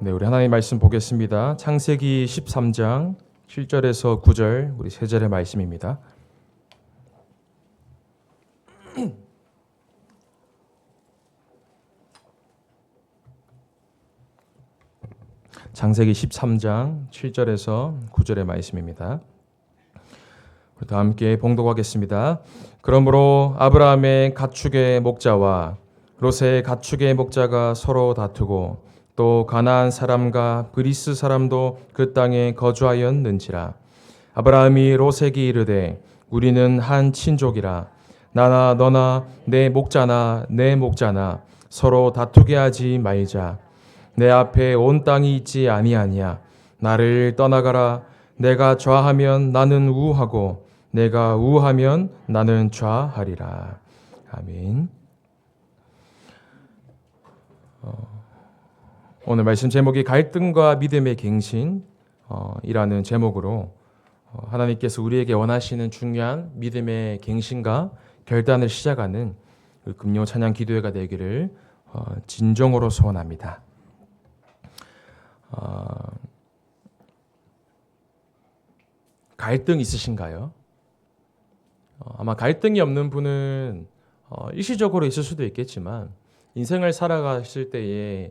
네, 우리 하나님 말씀 보겠습니다. 창세기 13장 7절에서 9절 우리 세 절의 말씀입니다. 창세기 13장 7절에서 9절의 말씀입니다. 우리 다 함께 봉독하겠습니다. 그러므로 아브라함의 가축의 목자와 롯의 가축의 목자가 서로 다투고 또 가나안 사람과 그리스 사람도 그 땅에 거주하였는지라. 아브라함이 롯에게 이르되 우리는 한 친족이라. 나나 너나 내 목자나 내 목자나 서로 다투게 하지 말자. 내 앞에 온 땅이 있지 아니하냐. 나를 떠나가라. 내가 좌하면 나는 우하고 내가 우하면 나는 좌하리라. 아멘. 오늘 말씀 제목이 갈등과 믿음의 갱신이라는 제목으로 하나님께서 우리에게 원하시는 중요한 믿음의 갱신과 결단을 시작하는 금요 찬양 기도회가 되기를 진정으로 소원합니다. 갈등 있으신가요? 아마 갈등이 없는 분은 일시적으로 있을 수도 있겠지만 인생을 살아가실 때에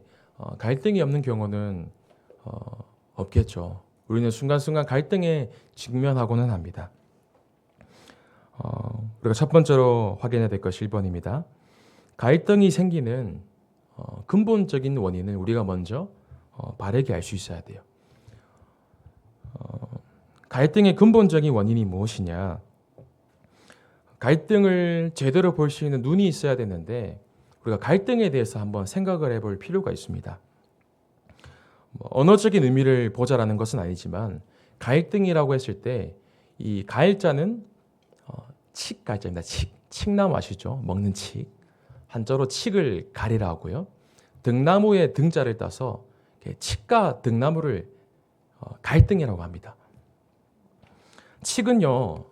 갈등이 없는 경우는 없겠죠. 우리는 순간순간 갈등에 직면하고는 합니다. 우리가 첫 번째로 확인해야 될 것이 1번입니다. 갈등이 생기는 근본적인 원인을 우리가 먼저 바르게 알 수 있어야 돼요. 갈등의 근본적인 원인이 무엇이냐? 갈등을 제대로 볼 수 있는 눈이 있어야 되는데 우리가 갈등에 대해서 한번 생각을 해볼 필요가 있습니다. 언어적인 의미를 보자라는 것은 아니지만 갈등이라고 했을 때 이 가일자는 칡갈자입니다. 칡나무 아시죠? 먹는 칡. 한자로 칡을 가리라 하고요. 등나무의 등자를 따서 칡과 등나무를 갈등이라고 합니다. 칡은요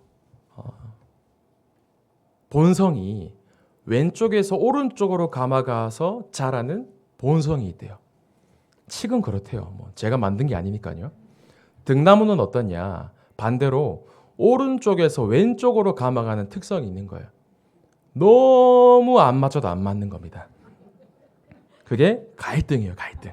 본성이 왼쪽에서 오른쪽으로 감아가서 자라는 본성이 있대요. 칡은 그렇대요. 제가 만든 게 아니니까요. 등나무는 어떠냐? 반대로 오른쪽에서 왼쪽으로 감아가는 특성이 있는 거예요. 너무 안 맞춰도 안 맞는 겁니다. 그게 갈등이에요, 갈등.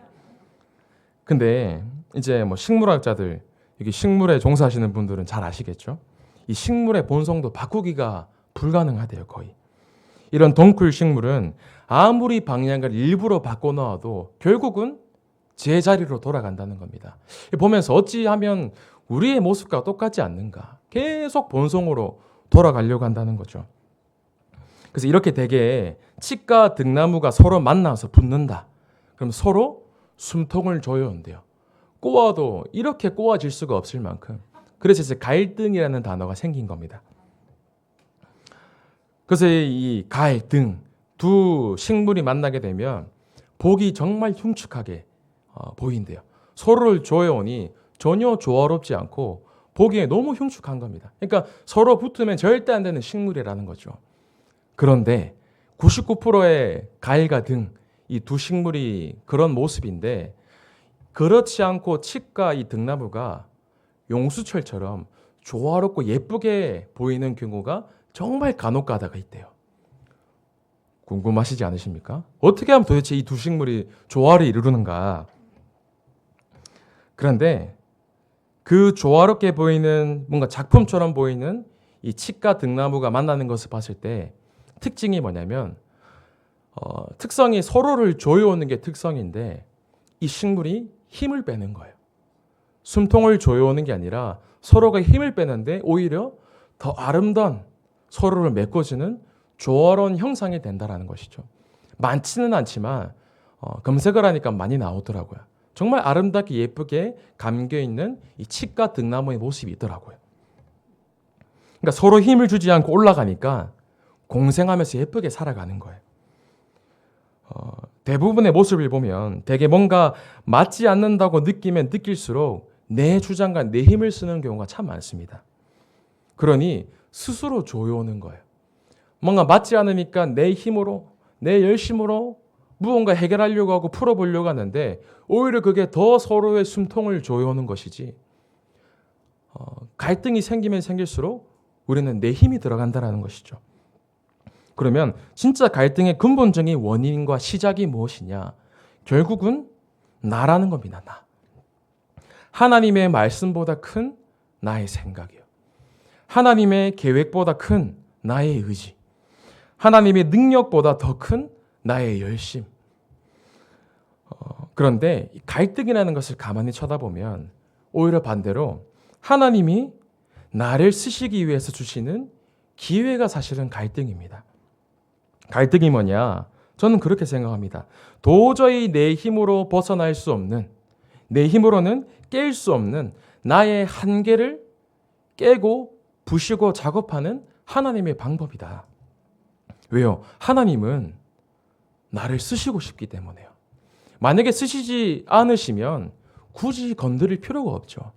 근데 이제 식물학자들, 여기 식물에 종사하시는 분들은 잘 아시겠죠? 이 식물의 본성도 바꾸기가 불가능하대요, 거의. 이런 덩쿨 식물은 아무리 방향을 일부러 바꿔놓아도 결국은 제자리로 돌아간다는 겁니다. 보면서 어찌하면 우리의 모습과 똑같지 않는가. 계속 본성으로 돌아가려고 한다는 거죠. 그래서 이렇게 되게 칡과 등나무가 서로 만나서 붙는다. 그럼 서로 숨통을 조여온대요. 꼬아도 이렇게 꼬아질 수가 없을 만큼. 그래서 이제 갈등이라는 단어가 생긴 겁니다. 그래서 이 갈등, 두 식물이 만나게 되면 보기 정말 흉측하게 보인대요. 서로를 조여오니 전혀 조화롭지 않고 보기에 너무 흉측한 겁니다. 그러니까 서로 붙으면 절대 안 되는 식물이라는 거죠. 그런데 99%의 가일과 등, 이 두 식물이 그런 모습인데 그렇지 않고 칡과 이 등나무가 용수철처럼 조화롭고 예쁘게 보이는 경우가 정말 간혹 가다가 있대요. 궁금하시지 않으십니까? 어떻게 하면 도대체 이 두 식물이 조화를 이루는가? 그런데 그 조화롭게 보이는 뭔가 작품처럼 보이는 이 칡과 등나무가 만나는 것을 봤을 때 특징이 뭐냐면 특성이 서로를 조여오는 게 특성인데 이 식물이 힘을 빼는 거예요. 숨통을 조여오는 게 아니라 서로가 힘을 빼는데 오히려 더 아름다운 서로를 메꿔주는 조화로운 형상이 된다는 것이죠. 많지는 않지만 검색을 하니까 많이 나오더라고요. 정말 아름답게 예쁘게 감겨있는 이 칡과 등나무의 모습이 있더라고요. 그러니까 서로 힘을 주지 않고 올라가니까 공생하면서 예쁘게 살아가는 거예요. 대부분의 모습을 보면 되게 뭔가 맞지 않는다고 느끼면 느낄수록 내 주장과 내 힘을 쓰는 경우가 참 많습니다. 그러니 스스로 조여오는 거예요. 뭔가 맞지 않으니까 내 힘으로, 내 열심으로 무언가 해결하려고 하고 풀어보려고 하는데 오히려 그게 더 서로의 숨통을 조여오는 것이지. 갈등이 생기면 생길수록 우리는 내 힘이 들어간다는 것이죠. 그러면 진짜 갈등의 근본적인 원인과 시작이 무엇이냐? 결국은 나라는 겁니다. 나. 하나님의 말씀보다 큰 나의 생각이요. 하나님의 계획보다 큰 나의 의지. 하나님의 능력보다 더 큰 나의 열심. 그런데 갈등이라는 것을 가만히 쳐다보면 오히려 반대로 하나님이 나를 쓰시기 위해서 주시는 기회가 사실은 갈등입니다. 갈등이 뭐냐? 저는 그렇게 생각합니다. 도저히 내 힘으로 벗어날 수 없는, 내 힘으로는 깰 수 없는 나의 한계를 깨고 부시고 작업하는 하나님의 방법이다. 왜요? 하나님은 나를 쓰시고 싶기 때문에요. 만약에 쓰시지 않으시면 굳이 건드릴 필요가 없죠.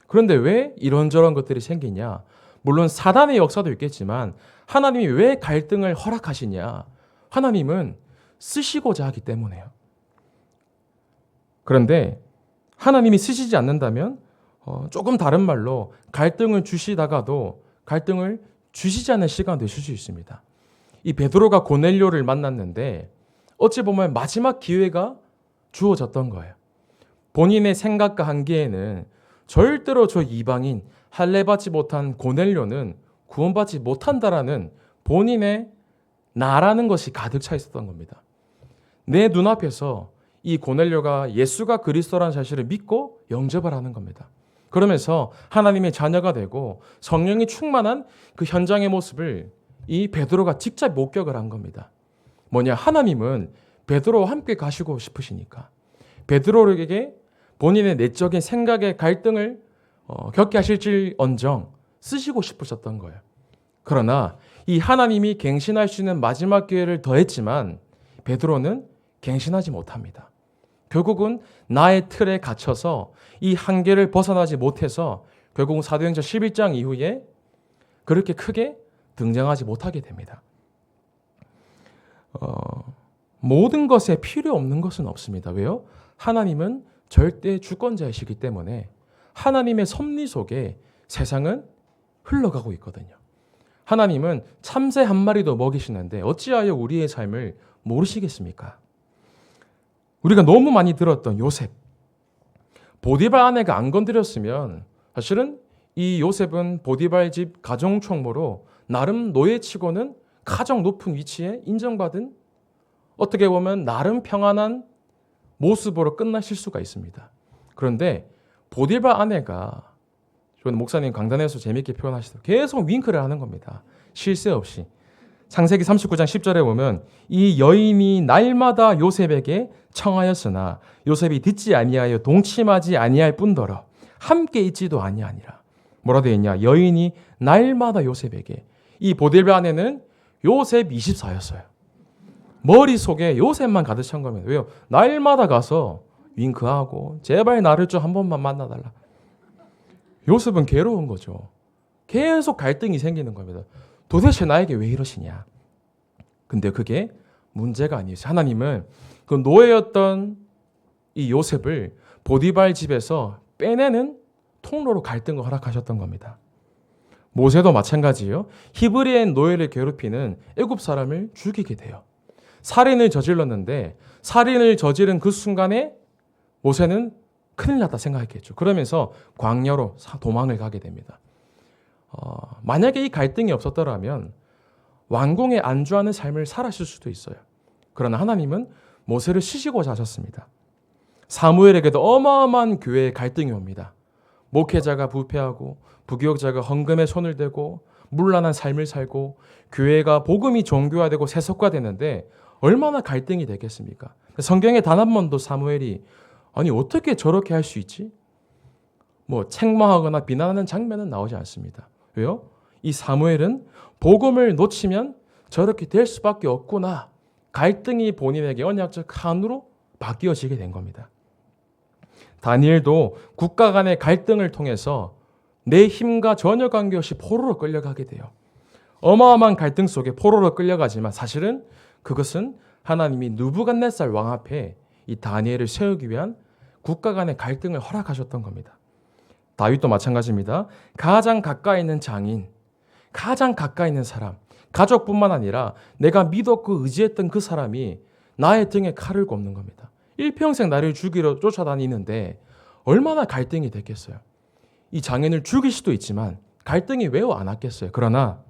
그런데 왜 이런저런 것들이 생기냐? 물론 사단의 역사도 있겠지만 하나님이 왜 갈등을 허락하시냐? 하나님은 쓰시고자 하기 때문에요. 그런데 하나님이 쓰시지 않는다면 조금 다른 말로 갈등을 주시다가도 갈등을 주시지 않는 시간이 되실 수 있습니다. 이 베드로가 고넬료를 만났는데 어찌 보면 마지막 기회가 주어졌던 거예요. 본인의 생각과 한계에는 절대로 저 이방인 할례받지 못한 고넬료는 구원받지 못한다라는 본인의 나라는 것이 가득 차 있었던 겁니다. 내 눈앞에서 이 고넬료가 예수가 그리스도라는 사실을 믿고 영접을 하는 겁니다. 그러면서 하나님의 자녀가 되고 성령이 충만한 그 현장의 모습을 이 베드로가 직접 목격을 한 겁니다. 뭐냐? 하나님은 베드로와 함께 가시고 싶으시니까 베드로에게 본인의 내적인 생각의 갈등을 겪게 하실지언정 쓰시고 싶으셨던 거예요. 그러나 이 하나님이 갱신할 수 있는 마지막 기회를 더했지만 베드로는 갱신하지 못합니다. 결국은 나의 틀에 갇혀서 이 한계를 벗어나지 못해서 결국은 사도행전 11장 이후에 그렇게 크게 등장하지 못하게 됩니다. 모든 것에 필요 없는 것은 없습니다. 왜요? 하나님은 절대 주권자이시기 때문에 하나님의 섭리 속에 세상은 흘러가고 있거든요. 하나님은 참새 한 마리도 먹이시는데 어찌하여 우리의 삶을 모르시겠습니까? 우리가 너무 많이 들었던 요셉. 보디발 아내가 안 건드렸으면 사실은 이 요셉은 보디발 집 가정총무로 나름 노예치고는 가장 높은 위치에 인정받은 어떻게 보면 나름 평안한 모습으로 끝나실 수가 있습니다. 그런데 보디발 아내가 저는 목사님 강단에서 재미있게 표현하시더라고요. 계속 윙크를 하는 겁니다. 쉴 새 없이. 창세기 39장 10절에 보면 이 여인이 날마다 요셉에게 청하였으나 요셉이 듣지 아니하여 동침하지 아니할 뿐더러 함께 있지도 아니하니라. 뭐라 되어 있냐? 여인이 날마다 요셉에게. 이 보디발 아내는 요셉 24였어요. 머릿속에 요셉만 가득 찬 겁니다. 왜요? 날마다 가서 윙크하고 제발 나를 좀 한 번만 만나달라. 요셉은 괴로운 거죠. 계속 갈등이 생기는 겁니다. 도대체 나에게 왜 이러시냐? 근데 그게 문제가 아니에요. 하나님은 그 노예였던 이 요셉을 보디발 집에서 빼내는 통로로 갈등을 허락하셨던 겁니다. 모세도 마찬가지예요. 히브리의 노예를 괴롭히는 애굽 사람을 죽이게 돼요. 살인을 저질렀는데 살인을 저지른 그 순간에 모세는 큰일 났다 생각했겠죠. 그러면서 광야로 도망을 가게 됩니다. 만약에 이 갈등이 없었더라면 왕궁에 안주하는 삶을 살았을 수도 있어요. 그러나 하나님은 모세를 쓰시고자 하셨습니다. 사무엘에게도 어마어마한 교회의 갈등이 옵니다. 목회자가 부패하고 부교역자가 헌금에 손을 대고 문란한 삶을 살고 교회가 복음이 종교화되고 세속화되는데 얼마나 갈등이 되겠습니까? 성경에 단 한 번도 사무엘이 아니 어떻게 저렇게 할 수 있지? 뭐 책망하거나 비난하는 장면은 나오지 않습니다. 왜요? 이 사무엘은 복음을 놓치면 저렇게 될 수밖에 없구나. 갈등이 본인에게 언약적 한으로 바뀌어지게 된 겁니다. 다니엘도 국가 간의 갈등을 통해서 내 힘과 전혀 관계없이 포로로 끌려가게 돼요. 어마어마한 갈등 속에 포로로 끌려가지만 사실은 그것은 하나님이 느부갓네살 왕 앞에 이 다니엘을 세우기 위한 국가 간의 갈등을 허락하셨던 겁니다. 다윗도 마찬가지입니다. 가장 가까이 있는 장인, 가장 가까이 있는 사람, 가족뿐만 아니라 내가 믿었고 의지했던 그 사람이 나의 등에 칼을 꼽는 겁니다. 일평생 나를 죽이러 쫓아다니는데 얼마나 갈등이 됐겠어요. 이 장인을 죽일 수도 있지만 갈등이 왜 안 왔겠어요. 그러나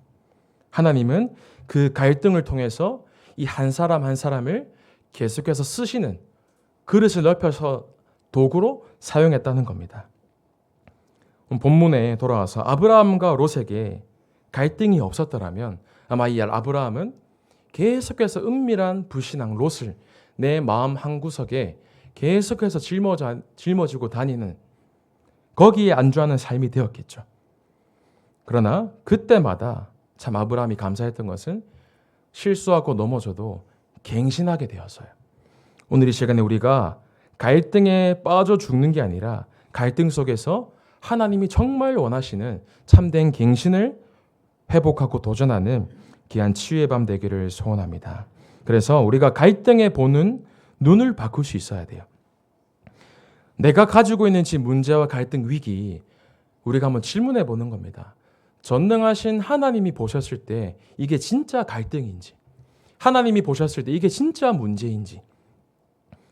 하나님은 그 갈등을 통해서 이 한 사람 한 사람을 계속해서 쓰시는 그릇을 넓혀서 도구로 사용했다는 겁니다. 본문에 돌아와서 아브라함과 롯에게 갈등이 없었더라면 아마 이 아브라함은 계속해서 은밀한 불신앙 롯을 내 마음 한구석에 계속해서 짊어지고 다니는 거기에 안주하는 삶이 되었겠죠. 그러나 그때마다 참 아브라함이 감사했던 것은 실수하고 넘어져도 갱신하게 되어서요. 오늘 이 시간에 우리가 갈등에 빠져 죽는 게 아니라 갈등 속에서 하나님이 정말 원하시는 참된 갱신을 회복하고 도전하는 귀한 치유의 밤 되기를 소원합니다. 그래서 우리가 갈등에 보는 눈을 바꿀 수 있어야 돼요. 내가 가지고 있는 지 문제와 갈등 위기, 우리가 한번 질문해 보는 겁니다. 전능하신 하나님이 보셨을 때 이게 진짜 갈등인지, 하나님이 보셨을 때 이게 진짜 문제인지,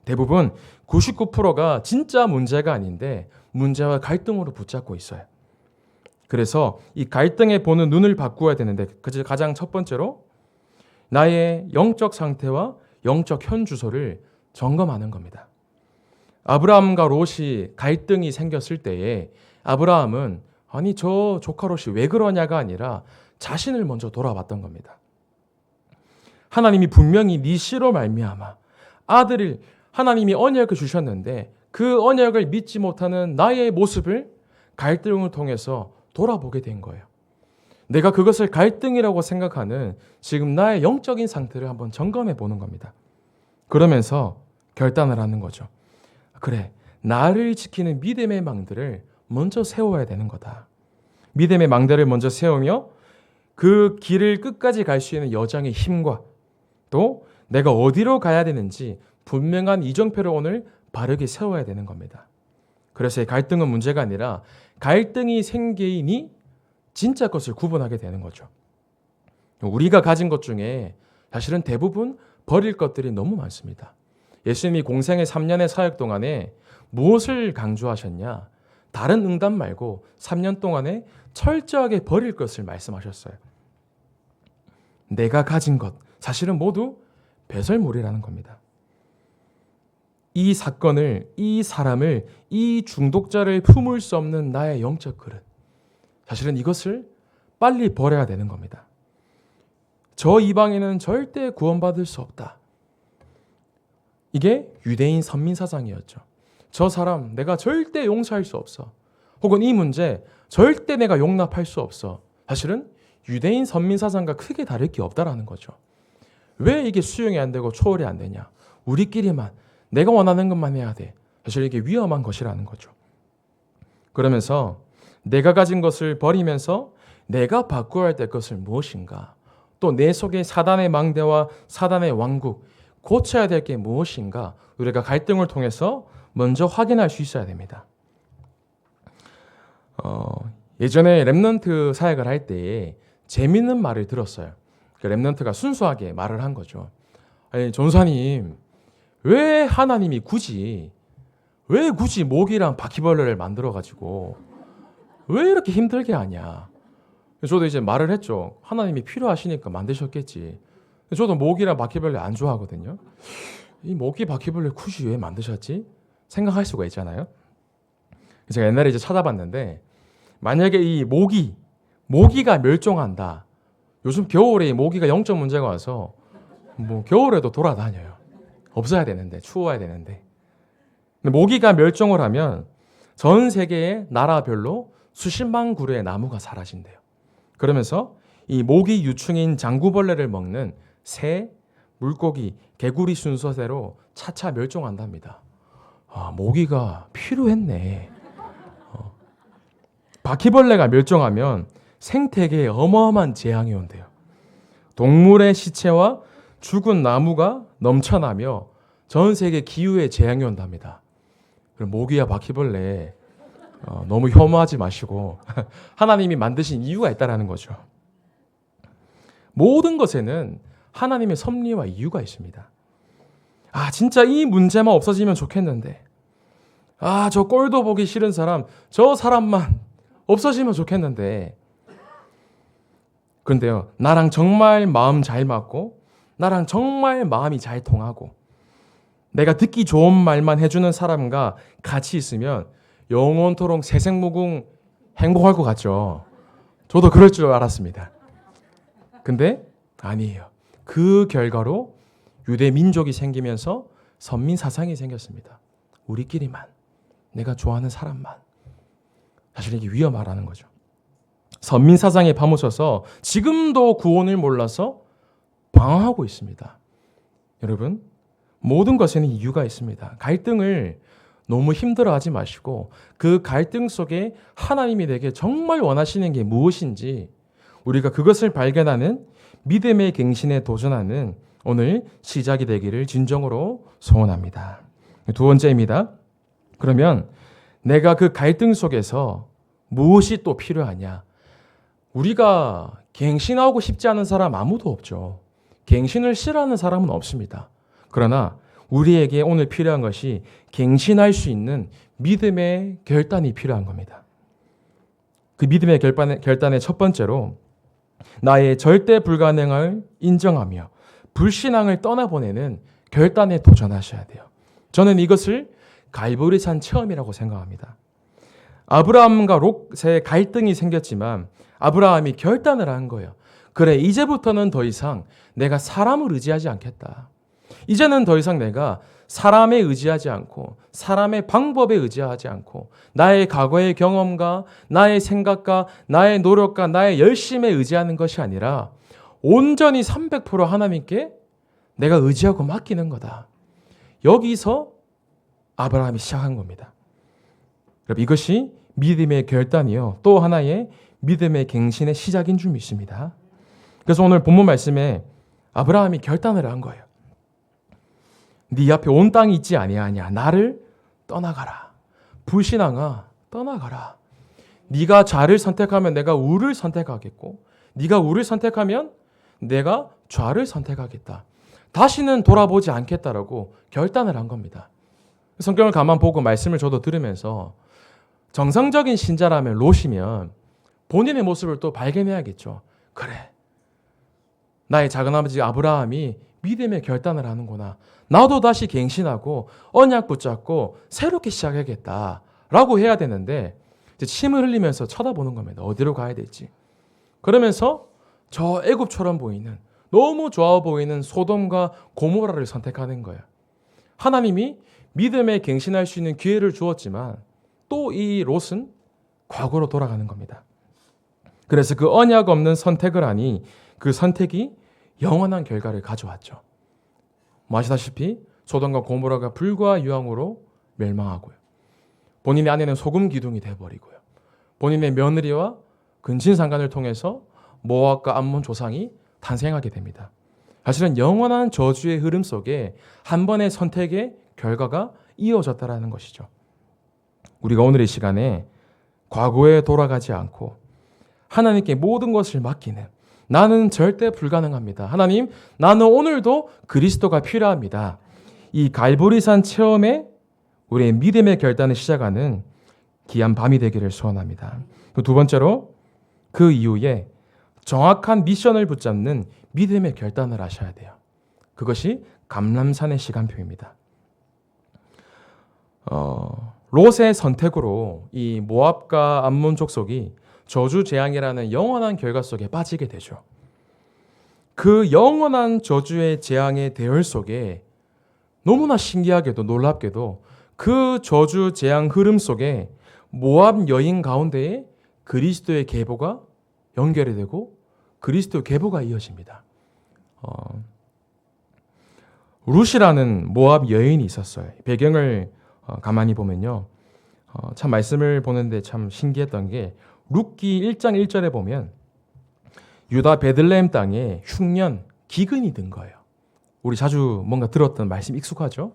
대부분 99%가 진짜 문제가 아닌데 문제와 갈등으로 붙잡고 있어요. 그래서 이 갈등에 보는 눈을 바꾸어야 되는데 가장 첫 번째로 나의 영적 상태와 영적 현 주소를 점검하는 겁니다. 아브라함과 롯이 갈등이 생겼을 때에 아브라함은 아니 저 조카 롯이 왜 그러냐가 아니라 자신을 먼저 돌아봤던 겁니다. 하나님이 분명히 네 씨로 말미암아 아들을 하나님이 언약을 주셨는데 그 언약을 믿지 못하는 나의 모습을 갈등을 통해서 돌아보게 된 거예요. 내가 그것을 갈등이라고 생각하는 지금 나의 영적인 상태를 한번 점검해 보는 겁니다. 그러면서 결단을 하는 거죠. 그래, 나를 지키는 믿음의 망대를 먼저 세워야 되는 거다. 믿음의 망대를 먼저 세우며 그 길을 끝까지 갈 수 있는 여정의 힘과 또 내가 어디로 가야 되는지 분명한 이정표를 오늘 바르게 세워야 되는 겁니다. 그래서 이 갈등은 문제가 아니라 갈등이 생기니 진짜 것을 구분하게 되는 거죠. 우리가 가진 것 중에 사실은 대부분 버릴 것들이 너무 많습니다. 예수님이 공생의 3년의 사역 동안에 무엇을 강조하셨냐? 다른 응답 말고 3년 동안에 철저하게 버릴 것을 말씀하셨어요. 내가 가진 것, 사실은 모두 배설물이라는 겁니다. 이 사건을, 이 사람을, 이 중독자를 품을 수 없는 나의 영적 그릇, 사실은 이것을 빨리 버려야 되는 겁니다. 저 이방인은 절대 구원받을 수 없다. 이게 유대인 선민사상이었죠. 저 사람 내가 절대 용서할 수 없어. 혹은 이 문제 절대 내가 용납할 수 없어. 사실은 유대인 선민사상과 크게 다를 게 없다라는 거죠. 왜 이게 수용이 안 되고 초월이 안 되냐? 우리끼리만 내가 원하는 것만 해야 돼. 사실 이게 위험한 것이라는 거죠. 그러면서 내가 가진 것을 버리면서 내가 바꾸어야 될 것을 무엇인가? 또 내 속에 사단의 망대와 사단의 왕국, 고쳐야 될 게 무엇인가? 우리가 갈등을 통해서 먼저 확인할 수 있어야 됩니다. 예전에 랩넌트 사역을 할 때에 재밌는 말을 들었어요. 그 랩넌트가 순수하게 말을 한 거죠. 아니, 전사님, 왜 하나님이 굳이 모기랑 바퀴벌레를 만들어가지고 왜 이렇게 힘들게 하냐? 저도 이제 말을 했죠. 하나님이 필요하시니까 만드셨겠지. 저도 모기랑 바퀴벌레 안 좋아하거든요. 이 모기 바퀴벌레 굳이 왜 만드셨지? 생각할 수가 있잖아요. 제가 옛날에 이제 찾아봤는데 만약에 이 모기가 멸종한다. 요즘 겨울에 모기가 영적 문제가 와서 뭐 겨울에도 돌아다녀요. 없어야 되는데, 추워야 되는데. 근데 모기가 멸종을 하면 전 세계의 나라별로 수십만 그루의 나무가 사라진대요. 그러면서 이 모기 유충인 장구벌레를 먹는 새, 물고기, 개구리 순서대로 차차 멸종한답니다. 아, 모기가 필요했네. 바퀴벌레가 멸종하면 생태계에 어마어마한 재앙이 온대요. 동물의 시체와 죽은 나무가 넘쳐나며 전 세계 기후에 재앙이 온답니다. 그럼 모기야 바퀴벌레 너무 혐오하지 마시고 하나님이 만드신 이유가 있다라는 거죠. 모든 것에는 하나님의 섭리와 이유가 있습니다. 진짜 이 문제만 없어지면 좋겠는데, 저 꼴도 보기 싫은 사람, 저 사람만 없어지면 좋겠는데. 그런데요, 나랑 정말 마음 잘 맞고, 나랑 정말 마음이 잘 통하고, 내가 듣기 좋은 말만 해주는 사람과 같이 있으면 영원토록 새생무궁 행복할 것 같죠. 저도 그럴 줄 알았습니다. 근데 아니에요. 그 결과로 유대 민족이 생기면서 선민 사상이 생겼습니다. 우리끼리만, 내가 좋아하는 사람만. 사실 이게 위험하다는 거죠. 선민 사상에 파묻혀서 지금도 구원을 몰라서 방황하고 있습니다. 여러분, 모든 것에는 이유가 있습니다. 갈등을 너무 힘들어하지 마시고 그 갈등 속에 하나님이 내게 정말 원하시는 게 무엇인지 우리가 그것을 발견하는 믿음의 갱신에 도전하는 오늘 시작이 되기를 진정으로 소원합니다. 두 번째입니다. 그러면 내가 그 갈등 속에서 무엇이 또 필요하냐? 우리가 갱신하고 싶지 않은 사람 아무도 없죠. 갱신을 싫어하는 사람은 없습니다. 그러나 우리에게 오늘 필요한 것이 갱신할 수 있는 믿음의 결단이 필요한 겁니다. 그 믿음의 결단의 첫 번째로 나의 절대 불가능을 인정하며 불신앙을 떠나보내는 결단에 도전하셔야 돼요. 저는 이것을 갈보리산 체험이라고 생각합니다. 아브라함과 롯의 갈등이 생겼지만 아브라함이 결단을 한 거예요. 그래, 이제부터는 더 이상 내가 사람을 의지하지 않겠다. 이제는 더 이상 내가 사람에 의지하지 않고 사람의 방법에 의지하지 않고 나의 과거의 경험과 나의 생각과 나의 노력과 나의 열심에 의지하는 것이 아니라 온전히 300% 하나님께 내가 의지하고 맡기는 거다. 여기서 아브라함이 시작한 겁니다. 여러분, 이것이 믿음의 결단이요, 또 하나의 믿음의 갱신의 시작인 줄 믿습니다. 그래서 오늘 본문 말씀에 아브라함이 결단을 한 거예요. 네 앞에 온 땅이 있지 아니하냐. 나를 떠나가라. 불신앙아, 떠나가라. 네가 좌를 선택하면 내가 우를 선택하겠고, 네가 우를 선택하면 내가 좌를 선택하겠다. 다시는 돌아보지 않겠다라고 결단을 한 겁니다. 성경을 가만 보고 말씀을 저도 들으면서 정상적인 신자라면 롯이면 본인의 모습을 또 발견해야겠죠. 그래, 나의 작은아버지 아브라함이 믿음의 결단을 하는구나. 나도 다시 갱신하고 언약 붙잡고 새롭게 시작하겠다라고 해야 되는데 이제 침을 흘리면서 쳐다보는 겁니다. 어디로 가야 될지. 그러면서 저 애굽처럼 보이는, 너무 좋아 보이는 소돔과 고모라를 선택하는 거예요. 하나님이 믿음에 갱신할 수 있는 기회를 주었지만 또 이 롯은 과거로 돌아가는 겁니다. 그래서 그 언약 없는 선택을 하니 그 선택이 영원한 결과를 가져왔죠. 아시다시피 소돔과 고모라가 불과 유황으로 멸망하고요. 본인의 아내는 소금 기둥이 되어버리고요. 본인의 며느리와 근친상간을 통해서 모압과 암몬 조상이 탄생하게 됩니다. 사실은 영원한 저주의 흐름 속에 한 번의 선택의 결과가 이어졌다라는 것이죠. 우리가 오늘 이 시간에 과거에 돌아가지 않고 하나님께 모든 것을 맡기는, 나는 절대 불가능합니다. 하나님, 나는 오늘도 그리스도가 필요합니다. 이 갈보리산 체험에 우리의 믿음의 결단을 시작하는 귀한 밤이 되기를 소원합니다. 두 번째로 그 이후에 정확한 미션을 붙잡는 믿음의 결단을 하셔야 돼요. 그것이 감람산의 시간표입니다. 롯의 선택으로 이 모압과 암몬 족속이 저주 재앙이라는 영원한 결과 속에 빠지게 되죠. 그 영원한 저주의 재앙의 대열 속에 너무나 신기하게도 놀랍게도 그 저주 재앙 흐름 속에 모압 여인 가운데에 그리스도의 계보가 연결이 되고 그리스도의 계보가 이어집니다. 룻이라는 모압 여인이 있었어요. 배경을 가만히 보면요, 참 말씀을 보는데 참 신기했던 게 룻기 1장 1절에 보면 유다 베들레헴 땅에 흉년, 기근이 든 거예요. 우리 자주 뭔가 들었던 말씀 익숙하죠?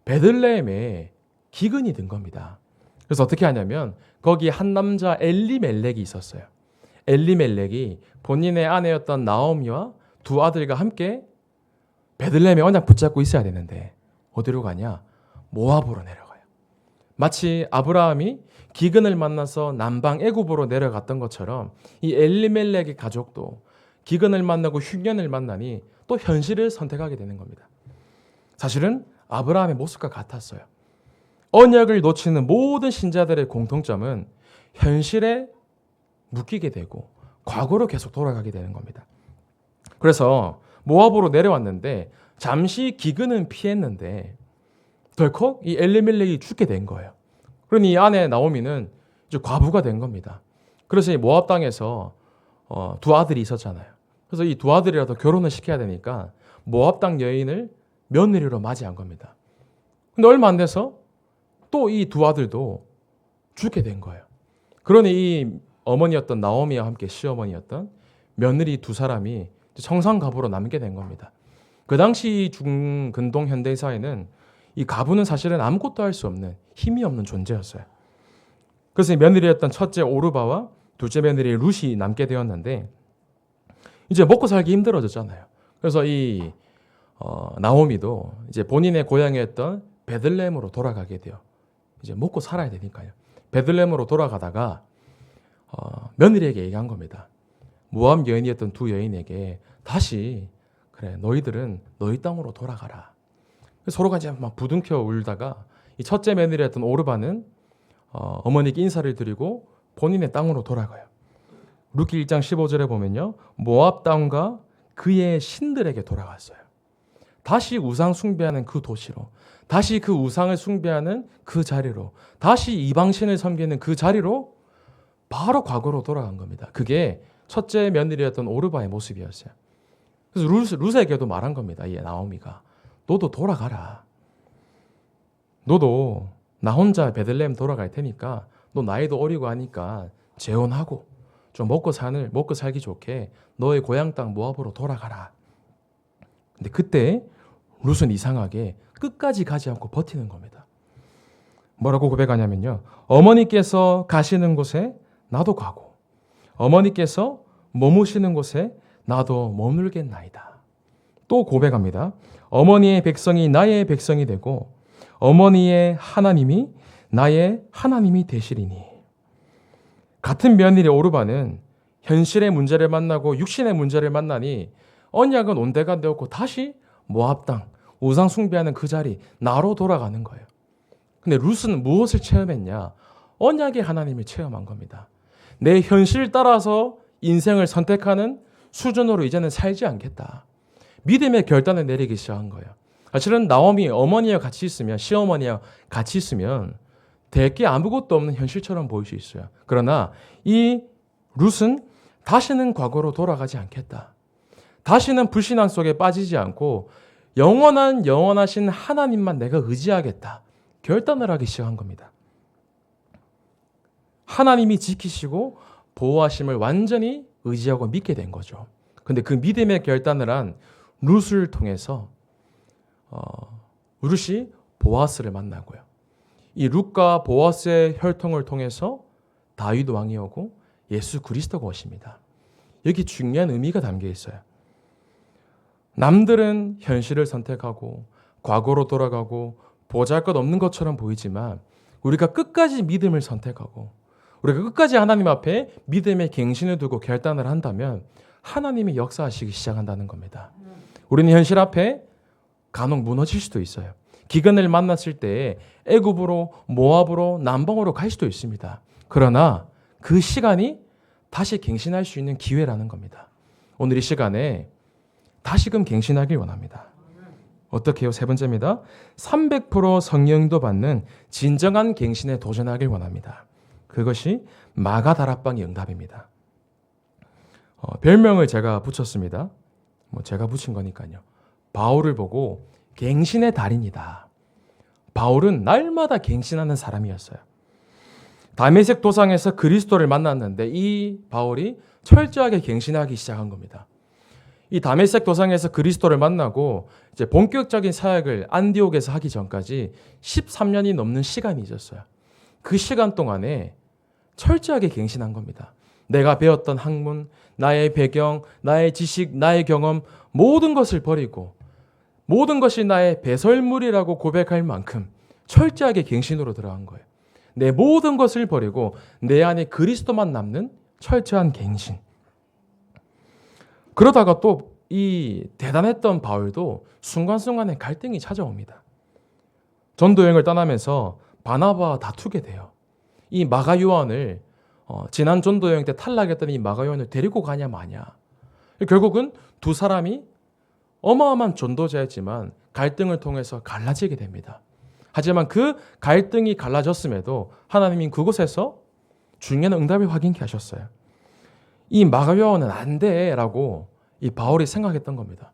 베들레헴에 기근이 든 겁니다. 그래서 어떻게 하냐면 거기 한 남자 엘리멜렉이 있었어요. 엘리멜렉이 본인의 아내였던 나오미와 두 아들과 함께 베들레헴에 언약 붙잡고 있어야 되는데 어디로 가냐? 모압으로 내려가요. 마치 아브라함이 기근을 만나서 남방 애굽으로 내려갔던 것처럼 이 엘리멜렉의 가족도 기근을 만나고 흉년을 만나니 또 현실을 선택하게 되는 겁니다. 사실은 아브라함의 모습과 같았어요. 언약을 놓치는 모든 신자들의 공통점은 현실에 묶이게 되고 과거로 계속 돌아가게 되는 겁니다. 그래서 모압으로 내려왔는데 잠시 기근은 피했는데 덜컥 이 엘리멜렉이 죽게 된 거예요. 그러니 이 아내 나오미는 이제 과부가 된 겁니다. 그래서 이 모압 땅에서 두 아들이 있었잖아요. 그래서 이 두 아들이라도 결혼을 시켜야 되니까 모압 땅 여인을 며느리로 맞이한 겁니다. 근데 얼마 안 돼서 또 이 두 아들도 죽게 된 거예요. 그러니 이 어머니였던 나오미와 함께 시어머니였던 며느리 두 사람이 청산가부로 남게 된 겁니다. 그 당시 중근동 현대사회는 이 가부는 사실은 아무것도 할 수 없는 힘이 없는 존재였어요. 그래서 이 며느리였던 첫째 오르바와 둘째 며느리 룻이 남게 되었는데 이제 먹고 살기 힘들어졌잖아요. 그래서 이 나오미도 이제 본인의 고향이었던 베들레헴으로 돌아가게 돼요. 이제 먹고 살아야 되니까요. 베들레헴으로 돌아가다가 며느리에게 얘기한 겁니다. 모압 여인이었던 두 여인에게 다시 그래 너희들은 너희 땅으로 돌아가라. 서로가 이제 막 부둥켜 울다가 이 첫째 며느리였던 오르바는 어머니께 인사를 드리고 본인의 땅으로 돌아가요. 룻기 1장 15절에 보면요. 모압 땅과 그의 신들에게 돌아갔어요. 다시 우상 숭배하는 그 도시로, 다시 그 우상을 숭배하는 그 자리로, 다시 이방신을 섬기는 그 자리로 바로 과거로 돌아간 겁니다. 그게 첫째 며느리였던 오르바의 모습이었어요. 그래서 룻에게도 말한 겁니다. 이 나오미가. 너도 돌아가라. 너도 나 혼자 베들레헴 돌아갈 테니까 너 나이도 어리고 하니까 재혼하고 좀 먹고 살기 좋게 너의 고향 땅 모압으로 돌아가라. 근데 그때 룻은 이상하게 끝까지 가지 않고 버티는 겁니다. 뭐라고 고백하냐면요. 어머니께서 가시는 곳에 나도 가고 어머니께서 머무시는 곳에 나도 머물겠나이다. 또 고백합니다. 어머니의 백성이 나의 백성이 되고 어머니의 하나님이 나의 하나님이 되시리니. 같은 며느리 오르바는 현실의 문제를 만나고 육신의 문제를 만나니 언약은 온데간데 없고 다시 모압 땅 우상 숭배하는 그 자리 나로 돌아가는 거예요. 근데 룻은 무엇을 체험했냐? 언약의 하나님을 체험한 겁니다. 내 현실 따라서 인생을 선택하는 수준으로 이제는 살지 않겠다. 믿음의 결단을 내리기 시작한 거예요. 사실은 나오미 어머니와 같이 있으면 시어머니와 같이 있으면 될 게 아무것도 없는 현실처럼 보일 수 있어요. 그러나 이 룻은 다시는 과거로 돌아가지 않겠다. 다시는 불신앙 속에 빠지지 않고 영원하신 하나님만 내가 의지하겠다. 결단을 하기 시작한 겁니다. 하나님이 지키시고 보호하심을 완전히 의지하고 믿게 된 거죠. 근데 그 믿음의 결단을 한 룻을 통해서 룻이 보아스를 만나고요. 이 룻과 보아스의 혈통을 통해서 다윗 왕이 오고 예수 그리스도가 오십니다. 여기 중요한 의미가 담겨 있어요. 남들은 현실을 선택하고 과거로 돌아가고 보잘것없는 것처럼 보이지만 우리가 끝까지 믿음을 선택하고 우리가 끝까지 하나님 앞에 믿음의 갱신을 두고 결단을 한다면 하나님이 역사하시기 시작한다는 겁니다. 우리는 현실 앞에 간혹 무너질 수도 있어요. 기근을 만났을 때 애굽으로 모압으로 남방으로 갈 수도 있습니다. 그러나 그 시간이 다시 갱신할 수 있는 기회라는 겁니다. 오늘 이 시간에 다시금 갱신하길 원합니다. 어떻게 해요? 세 번째입니다. 300% 성령도 받는 진정한 갱신에 도전하길 원합니다. 그것이 마가다락방의 응답입니다. 별명을 제가 붙였습니다. 제가 붙인 거니까요. 바울을 보고 갱신의 달인이다. 바울은 날마다 갱신하는 사람이었어요. 다메섹 도상에서 그리스도를 만났는데 이 바울이 철저하게 갱신하기 시작한 겁니다. 이 다메섹 도상에서 그리스도를 만나고 이제 본격적인 사역을 안디옥에서 하기 전까지 13년이 넘는 시간이 있었어요. 그 시간 동안에 철저하게 갱신한 겁니다. 내가 배웠던 학문, 나의 배경, 나의 지식, 나의 경험 모든 것을 버리고 모든 것이 나의 배설물이라고 고백할 만큼 철저하게 갱신으로 들어간 거예요. 내 모든 것을 버리고 내 안에 그리스도만 남는 철저한 갱신. 그러다가 또 이 대단했던 바울도 순간순간에 갈등이 찾아옵니다. 전도 여행을 떠나면서 바나바와 다투게 돼요. 이 마가 요한을 지난 전도 여행 때 탈락했던 이 마가 요한을 데리고 가냐 마냐. 결국은 두 사람이 어마어마한 전도자였지만 갈등을 통해서 갈라지게 됩니다. 하지만 그 갈등이 갈라졌음에도 하나님이 그곳에서 중요한 응답을 확인케 하셨어요. 이 마가 요한은 안 돼라고 이 바울이 생각했던 겁니다.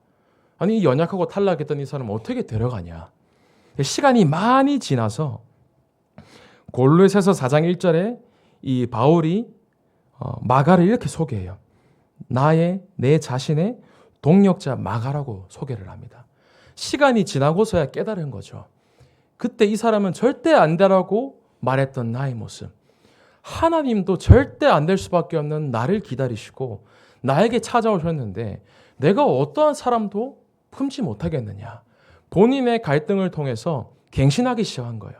아니, 이 연약하고 탈락했던 이 사람을 어떻게 데려가냐. 시간이 많이 지나서 골로새서 4장 1절에 이 바울이 마가를 이렇게 소개해요. 내 자신의 동력자 마가라고 소개를 합니다. 시간이 지나고서야 깨달은 거죠. 그때 이 사람은 절대 안 되라고 말했던 나의 모습. 하나님도 절대 안 될 수밖에 없는 나를 기다리시고 나에게 찾아오셨는데 내가 어떠한 사람도 품지 못하겠느냐. 본인의 갈등을 통해서 갱신하기 시작한 거예요.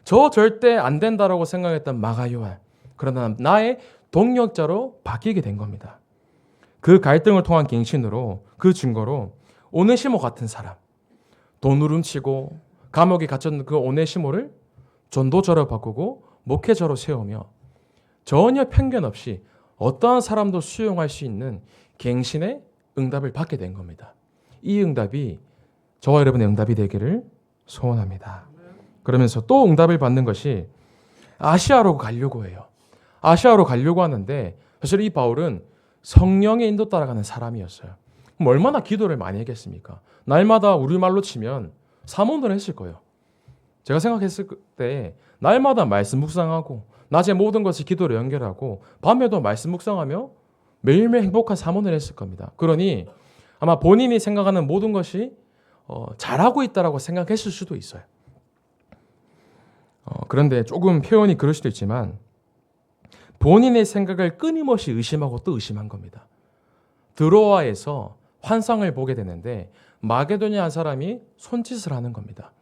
저 절대 안 된다라고 생각했던 마가 요한. 그러나 나의 동력자로 바뀌게 된 겁니다. 그 갈등을 통한 갱신으로 그 증거로 오네시모 같은 사람. 돈을 훔치고 감옥에 갇혔는 그 오네시모를 전도자로 바꾸고 목회자로 세우며 전혀 편견 없이 어떠한 사람도 수용할 수 있는 갱신의 응답을 받게 된 겁니다. 이 응답이 저와 여러분의 응답이 되기를 소원합니다. 그러면서 또 응답을 받는 것이 아시아로 가려고 해요. 아시아로 가려고 하는데 사실 이 바울은 성령의 인도 따라가는 사람이었어요. 얼마나 기도를 많이 했겠습니까? 날마다 우리말로 치면 사모를 했을 거예요. 제가 생각했을 때 날마다 말씀 묵상하고 낮에 모든 것을 기도로 연결하고 밤에도 말씀 묵상하며 매일매일 행복한 사모를 했을 겁니다. 그러니 아마 본인이 생각하는 모든 것이 잘하고 있다라고 생각했을 수도 있어요. 그런데 조금 표현이 그럴 수도 있지만 본인의 생각을 끊임없이 의심하고 또 의심한 겁니다. 드로아에서 환상을 보게 되는데 마게도냐 한 사람이 손짓을 하는 겁니다.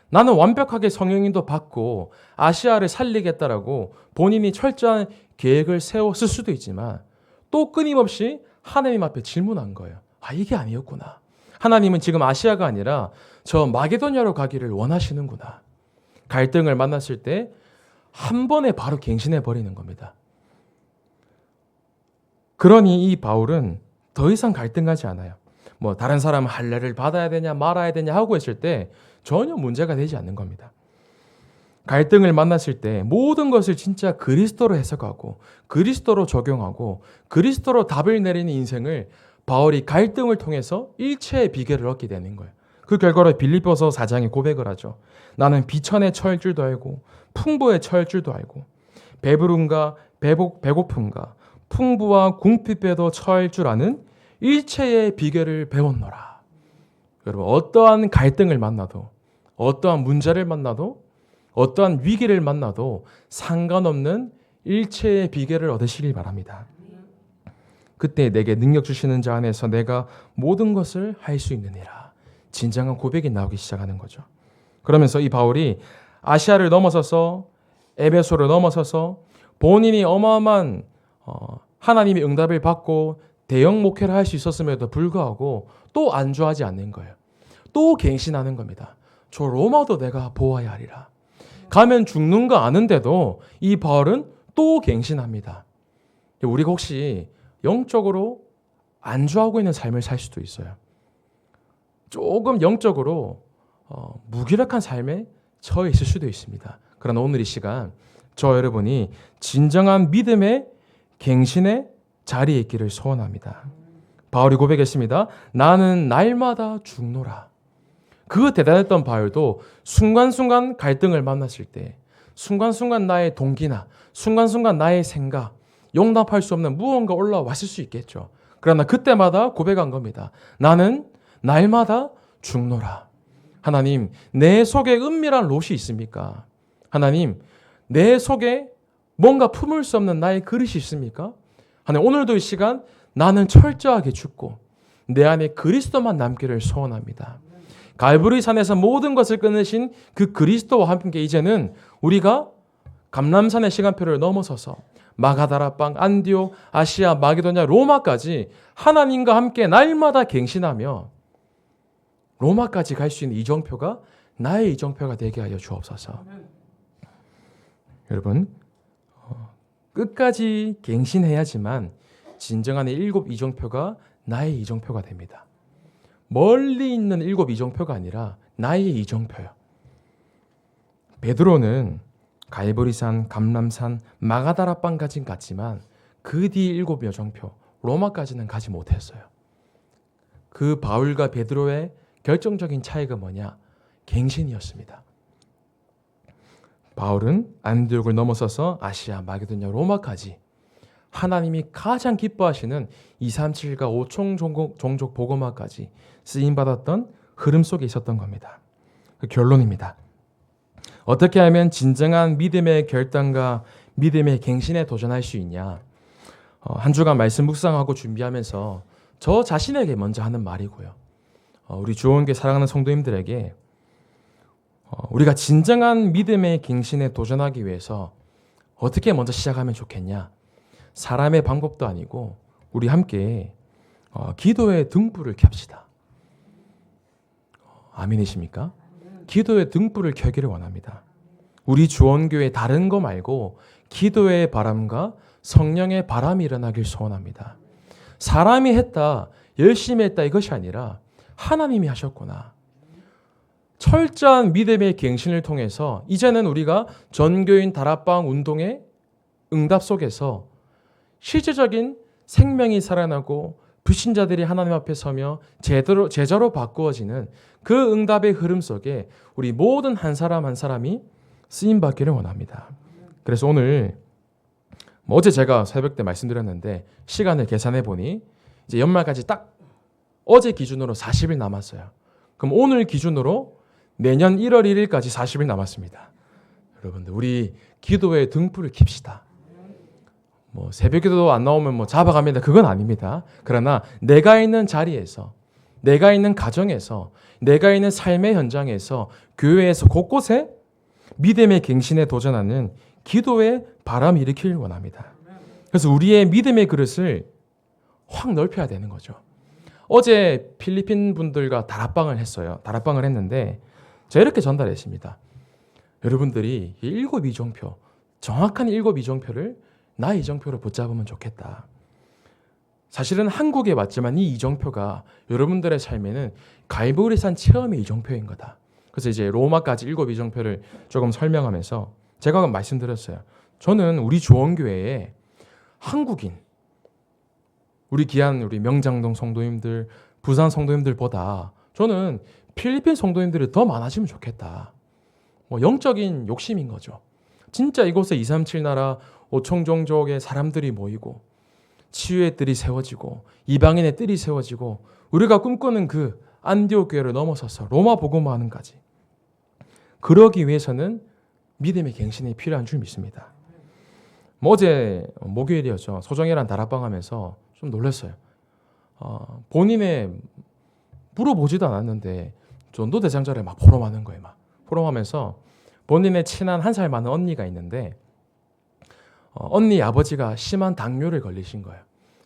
나는 완벽하게 성령인도 받고 아시아를 살리겠다라고 본인이 철저한 계획을 세웠을 수도 있지만 또 끊임없이 하나님 앞에 질문한 거예요. 아, 이게 아니었구나. 하나님은 지금 아시아가 아니라 저 마게도냐로 가기를 원하시는구나. 갈등을 만났을 때 한 번에 바로 갱신해 버리는 겁니다. 그러니 이 바울은 더 이상 갈등하지 않아요. 다른 사람 할례를 받아야 되냐 말아야 되냐 하고 했을 때 전혀 문제가 되지 않는 겁니다. 갈등을 만났을 때 모든 것을 진짜 그리스도로 해석하고 그리스도로 적용하고 그리스도로 답을 내리는 인생을 바울이 갈등을 통해서 일체의 비결을 얻게 되는 거예요. 그 결과로 빌립보서 4장에 고백을 하죠. 나는 비천에 처할 줄도 알고 풍부에 처할 줄도 알고 배부름과 배고픔과 풍부와 궁핍에도 처할 줄 아는 일체의 비결을 배웠노라. 여러분, 어떠한 갈등을 만나도 어떠한 문제를 만나도 어떠한 위기를 만나도 상관없는 일체의 비결을 얻으시길 바랍니다. 그때 내게 능력 주시는 자 안에서 내가 모든 것을 할 수 있느니라. 진정한 고백이 나오기 시작하는 거죠. 그러면서 이 바울이 아시아를 넘어서서 에베소를 넘어서서 본인이 어마어마한 하나님의 응답을 받고 대형 목회를 할 수 있었음에도 불구하고 또 안주하지 않는 거예요. 또 갱신하는 겁니다. 저 로마도 내가 보아야 하리라. 가면 죽는 거 아는데도 이 바울은 또 갱신합니다. 우리가 혹시 영적으로 안주하고 있는 삶을 살 수도 있어요. 조금 영적으로 무기력한 삶에 처해 있을 수도 있습니다. 그러나 오늘 이 시간 저 여러분이 진정한 믿음의 갱신의 자리에 있기를 소원합니다. 바울이 고백했습니다. 나는 날마다 죽노라. 그 대단했던 바울도 순간순간 갈등을 만났을 때 순간순간 나의 동기나 순간순간 나의 생각, 용납할 수 없는 무언가 올라왔을 수 있겠죠. 그러나 그때마다 고백한 겁니다. 나는 날마다 죽노라. 하나님, 내 속에 은밀한 롯이 있습니까? 하나님, 내 속에 뭔가 품을 수 없는 나의 그릇이 있습니까? 하나님, 오늘도 이 시간 나는 철저하게 죽고 내 안에 그리스도만 남기를 소원합니다. 갈보리 산에서 모든 것을 끊으신 그 그리스도와 함께 이제는 우리가 감람산의 시간표를 넘어서서 마가다라방, 안디옥, 아시아, 마게도냐, 로마까지 하나님과 함께 날마다 갱신하며 로마까지 갈 수 있는 이정표가 나의 이정표가 되게 하여 주옵소서. 여러분, 끝까지 갱신해야지만 진정한 일곱 이정표가 나의 이정표가 됩니다. 멀리 있는 일곱 이정표가 아니라 나의 이정표요. 베드로는 갈보리산, 감람산, 마가다라방까지는 갔지만 그 뒤 일곱 여정표 로마까지는 가지 못했어요. 그 바울과 베드로의 결정적인 차이가 뭐냐? 갱신이었습니다. 바울은 안디옥을 넘어서서 아시아, 마게도냐, 로마까지 하나님이 가장 기뻐하시는 237과 5총 종족 복음화까지 쓰임받았던 흐름 속에 있었던 겁니다. 그 결론입니다. 어떻게 하면 진정한 믿음의 결단과 믿음의 갱신에 도전할 수 있냐? 한 주간 말씀 묵상하고 준비하면서 저 자신에게 먼저 하는 말이고요. 우리 주원교회 사랑하는 성도님들에게 우리가 진정한 믿음의 갱신에 도전하기 위해서 어떻게 먼저 시작하면 좋겠냐? 사람의 방법도 아니고 우리 함께 기도의 등불을 켭시다. 아멘이십니까? 기도의 등불을 켜기를 원합니다. 우리 주원교회 다른 거 말고 기도의 바람과 성령의 바람이 일어나길 소원합니다. 사람이 했다, 열심히 했다 이것이 아니라 하나님이 하셨구나. 철저한 믿음의 갱신을 통해서 이제는 우리가 전교인 다락방 운동의 응답 속에서 실제적인 생명이 살아나고 불신자들이 하나님 앞에 서며 제자로 바꾸어지는 그 응답의 흐름 속에 우리 모든 한 사람 한 사람이 쓰임받기를 원합니다. 그래서 오늘 어제 제가 새벽 때 말씀드렸는데 시간을 계산해 보니 이제 연말까지 딱 어제 기준으로 40일 남았어요. 그럼 오늘 기준으로 내년 1월 1일까지 40일 남았습니다. 여러분들 우리 기도의 등불을 켭시다. 새벽에도 안 나오면 잡아갑니다. 그건 아닙니다. 그러나 내가 있는 자리에서, 내가 있는 가정에서, 내가 있는 삶의 현장에서, 교회에서 곳곳에 믿음의 갱신에 도전하는 기도의 바람을 일으키길 원합니다. 그래서 우리의 믿음의 그릇을 확 넓혀야 되는 거죠. 어제 필리핀 분들과 다락방을 했어요. 다락방을 했는데 제가 이렇게 전달했습니다. 여러분들이 일곱 이정표, 정확한 일곱 이정표를 나의 이정표로 붙잡으면 좋겠다. 사실은 한국에 왔지만 이 이정표가 여러분들의 삶에는 갈보리산 체험의 이정표인 거다. 그래서 이제 로마까지 일곱 이정표를 조금 설명하면서 제가 말씀드렸어요. 저는 우리 주원교회에 한국인, 우리 귀한 우리 명장동 성도님들, 부산 성도님들보다 저는 필리핀 성도님들이 더 많아지면 좋겠다. 영적인 욕심인 거죠. 진짜 이곳에 237 나라 5총 종족의 사람들이 모이고 치유의 뜰이 세워지고 이방인의 뜰이 세워지고 우리가 꿈꾸는 그 안디옥 교회를 넘어서서 로마 복음화하는까지 그러기 위해서는 믿음의 갱신이 필요한 줄 믿습니다. 어제 목요일이었죠. 소정이란 다락방 하면서 좀 놀랐어요. 본인의 물어보지도 않았는데 전도대장절에 막 포럼하는 거예요. 막 포럼하면서 본인의 친한 1살 많은 언니가 있는데 언니 아버지가 심한 당뇨를 걸리신 거예요.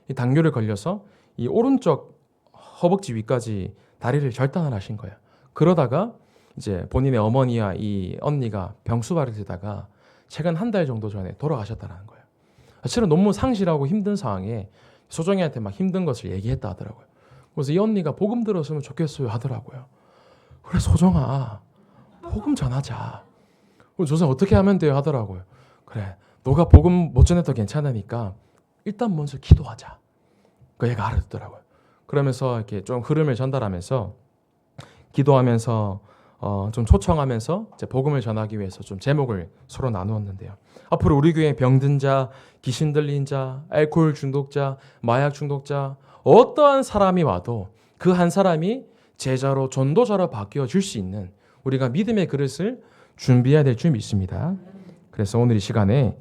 이 당뇨를 걸려서 이 오른쪽 허벅지 위까지 다리를 절단을 하신 거예요. 그러다가 이제 본인의 어머니와 이 언니가 병수발을 들다가 최근 1달 정도 전에 돌아가셨다는 거예요. 실은 너무 상실하고 힘든 상황에 소정이한테 막 힘든 것을 얘기했다 하더라고요. 그래서 이 언니가 복음 들었으면 좋겠어요 하더라고요. 그래 소정아 복음 전하자. 조선 어떻게 하면 돼요 하더라고요. 그래 너가 복음 못 전해도 괜찮으니까 일단 먼저 기도하자. 그 얘가 알아듣더라고요. 그러면서 이렇게 좀 흐름을 전달하면서 기도하면서 좀 초청하면서 이제 복음을 전하기 위해서 좀 제목을 서로 나누었는데요. 앞으로 우리 교회 병든 자, 귀신 들린 자, 알코올 중독자, 마약 중독자, 어떠한 사람이 와도 그 한 사람이 제자로 전도자로 바뀌어질 수 있는 우리가 믿음의 그릇을 준비해야 될 줄 믿습니다. 그래서 오늘 이 시간에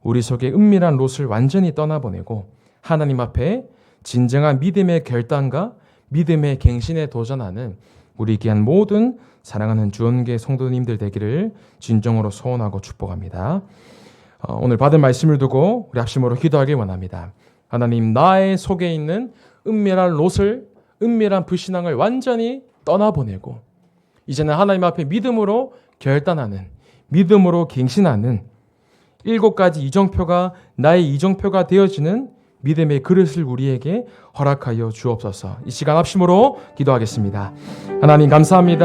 우리 속에 은밀한 롯을 완전히 떠나보내고 하나님 앞에 진정한 믿음의 결단과 믿음의 갱신에 도전하는 우리 귀한 모든 사랑하는 주원계 성도님들 되기를 진정으로 소원하고 축복합니다. 오늘 받은 말씀을 두고 우리 합심으로 기도하길 원합니다. 하나님, 나의 속에 있는 은밀한 롯을, 은밀한 불신앙을 완전히 떠나보내고 이제는 하나님 앞에 믿음으로 결단하는, 믿음으로 갱신하는 7가지 이정표가 나의 이정표가 되어지는 믿음의 그릇을 우리에게 허락하여 주옵소서. 이 시간 합심으로 기도하겠습니다. 하나님 감사합니다.